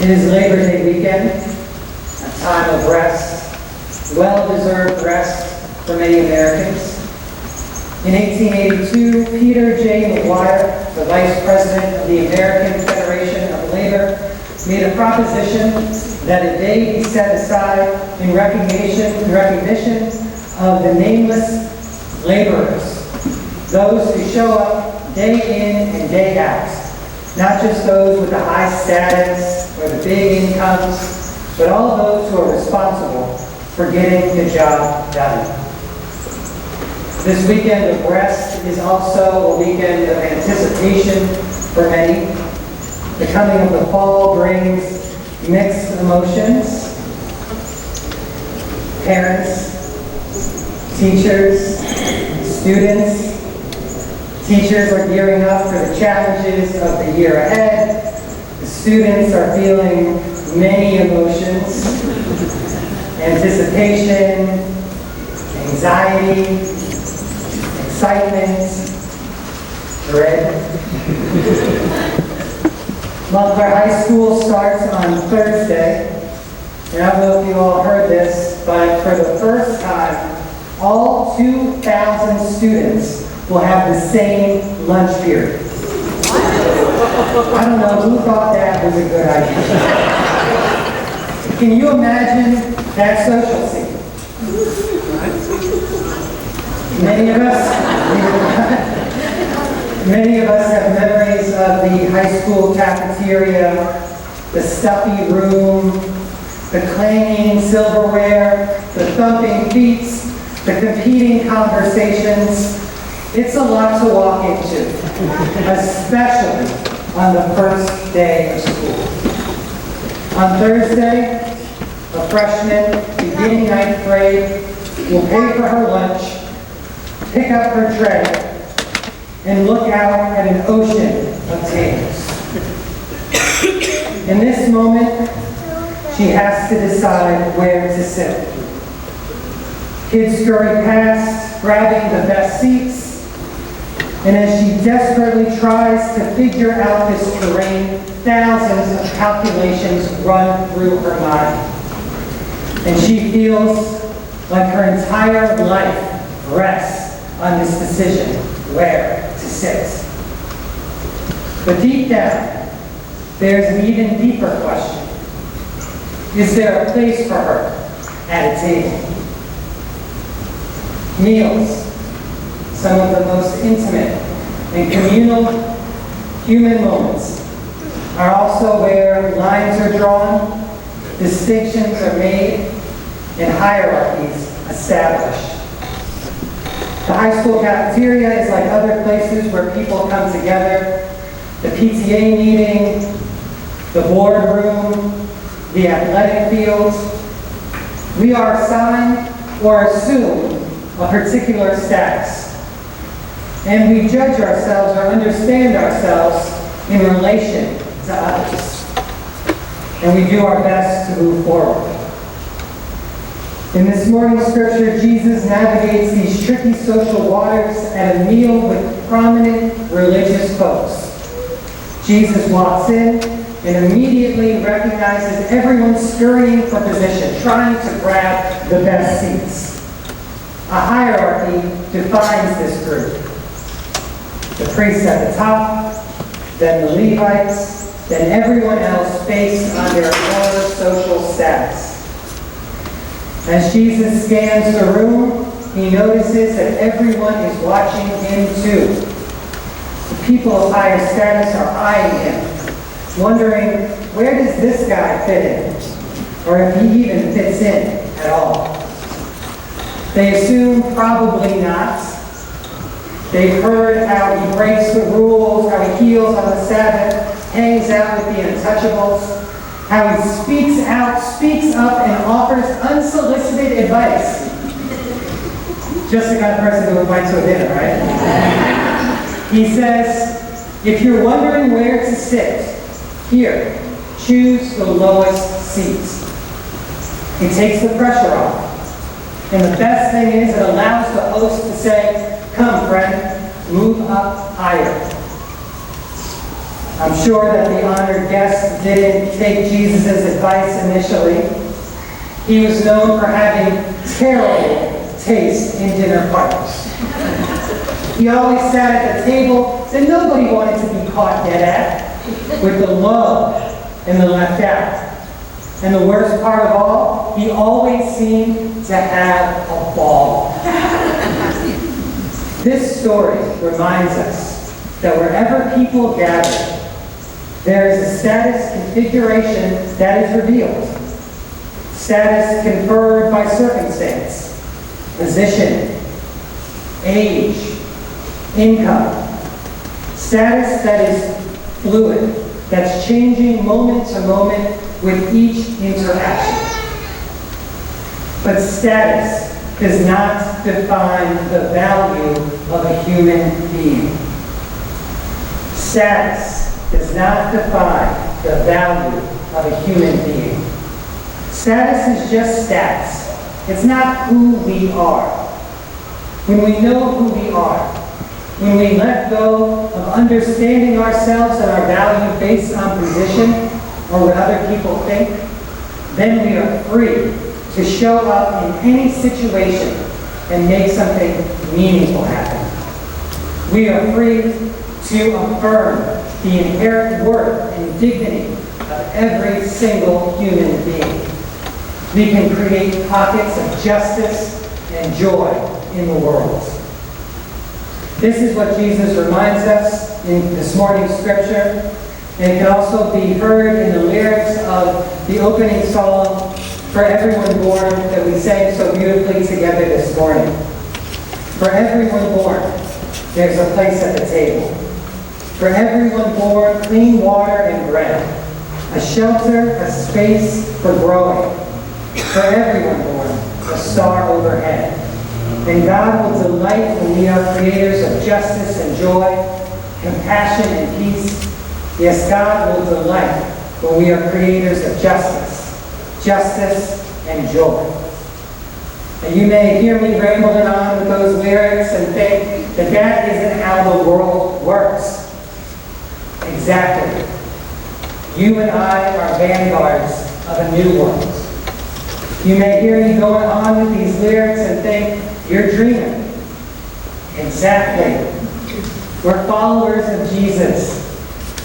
It is Labor Day weekend, a time of rest, well-deserved rest for many Americans. In 1882, Peter J. McGuire, the Vice President of the American Federation of Labor, made a proposition that a day be set aside in recognition of the nameless laborers, those who show up day in and day out, not just those with the high status or the big incomes, but all those who are responsible for getting the job done. This weekend of rest is also a weekend of anticipation for many. The coming of the fall brings mixed emotions. Parents, teachers, students. Teachers are gearing up for the challenges of the year ahead. The students are feeling many emotions: anticipation, anxiety, excitement, dread. Montclair High School starts on Thursday, and I don't know if you all heard this, but for the first time, all 2,000 students will have the same lunch period. I don't know who thought that was a good idea. Can you imagine that social scene? Many of us have memories of the high school cafeteria, the stuffy room, the clanging silverware, the thumping feet, the competing conversations. It's a lot to walk into, especially on the first day of school. On Thursday, a freshman beginning 9th grade will pay for her lunch, pick up her tray, and look out at an ocean of tables. In this moment, she has to decide where to sit. Kids scurry past, grabbing the best seats, and as she desperately tries to figure out this terrain, thousands of calculations run through her mind. And she feels like her entire life rests on this decision, where to sit. But deep down, there's an even deeper question. Is there a place for her at a table? Meals, some of the most intimate and communal human moments, are also where lines are drawn, distinctions are made, and hierarchies established. The high school cafeteria is like other places where people come together: the PTA meeting, the boardroom, the athletic fields. We are assigned or assume a particular status, and we judge ourselves or understand ourselves in relation to others, and we do our best to move forward. In this morning's scripture, Jesus navigates these tricky social waters at a meal with prominent religious folks. Jesus walks in and immediately recognizes everyone scurrying for position, trying to grab the best seats. A hierarchy defines this group. The priests at the top, then the Levites, then everyone else based on their lower social status. As Jesus scans the room, he notices that everyone is watching him too. The people of higher status are eyeing him, wondering, where does this guy fit in? Or if he even fits in at all. They assume probably not. They've heard how he breaks the rules, how he heals on the Sabbath, hangs out with the untouchables, how he speaks out, speaks up, and offers unsolicited advice. Just the kind of person who invites to a dinner, right? He says, if you're wondering where to sit, here, choose the lowest seat. He takes the pressure off. And the best thing is, it allows the host to say, come, friend, move up higher. I'm sure that the honored guest didn't take Jesus' advice initially. He was known for having terrible taste in dinner parties. He always sat at the table that nobody wanted to be caught dead at, with the love and the left out. And the worst part of all, he always seemed to have a ball. This story reminds us that wherever people gather, there is a status configuration that is revealed. Status conferred by circumstance, position, age, income. Status that is fluid, that's changing moment to moment with each interaction. But status does not define the value of a human being. Status does not define the value of a human being. Status is just status. It's not who we are. When we know who we are, when we let go of understanding ourselves and our value based on position or what other people think, then we are free to show up in any situation and make something meaningful happen. We are free to affirm the inherent worth and dignity of every single human being. We can create pockets of justice and joy in the world. This is what Jesus reminds us in this morning's scripture, and it can also be heard in the lyrics of the opening psalm, For Everyone Born, that we sang so beautifully together this morning. For everyone born, there's a place at the table. For everyone born, clean water and bread, a shelter, a space for growing. For everyone born, a star overhead. And God will delight when we are creators of justice and joy, compassion and peace. Yes, God will delight when we are creators of justice and joy. And you may hear me rambling on with those lyrics and think that that isn't how the world works. Exactly. You and I are vanguards of a new world. You may hear me going on with these lyrics and think, you're dreaming. Exactly. We're followers of Jesus,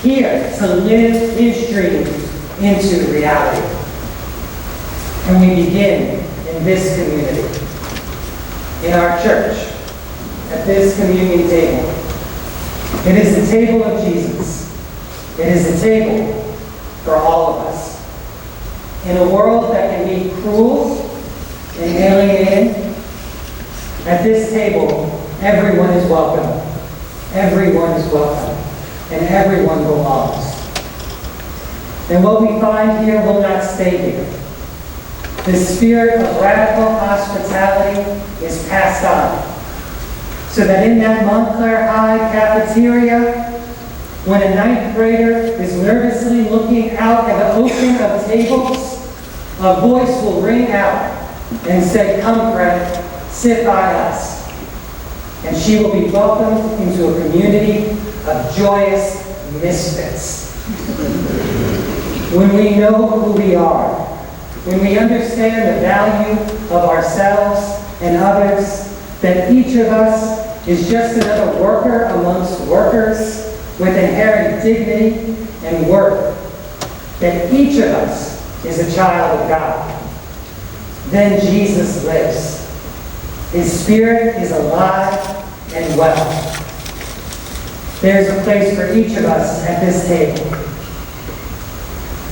here to live his dream into reality. And we begin in this community, in our church, at this communion table. It is the table of Jesus. It is the table for all of us. In a world that can be cruel and alienating, at this table, everyone is welcome. Everyone is welcome. And everyone belongs. And what we find here will not stay here. The spirit of radical hospitality is passed on. So that in that Montclair High cafeteria, when a ninth grader is nervously looking out at the ocean of tables, a voice will ring out and say, "Come, Fred, sit by us." And she will be welcomed into a community of joyous misfits. When we know who we are, when we understand the value of ourselves and others, that each of us is just another worker amongst workers with inherent dignity and worth, that each of us is a child of God, then Jesus lives. His Spirit is alive and well. There's a place for each of us at this table.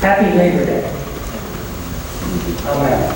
Happy Labor Day. Amen.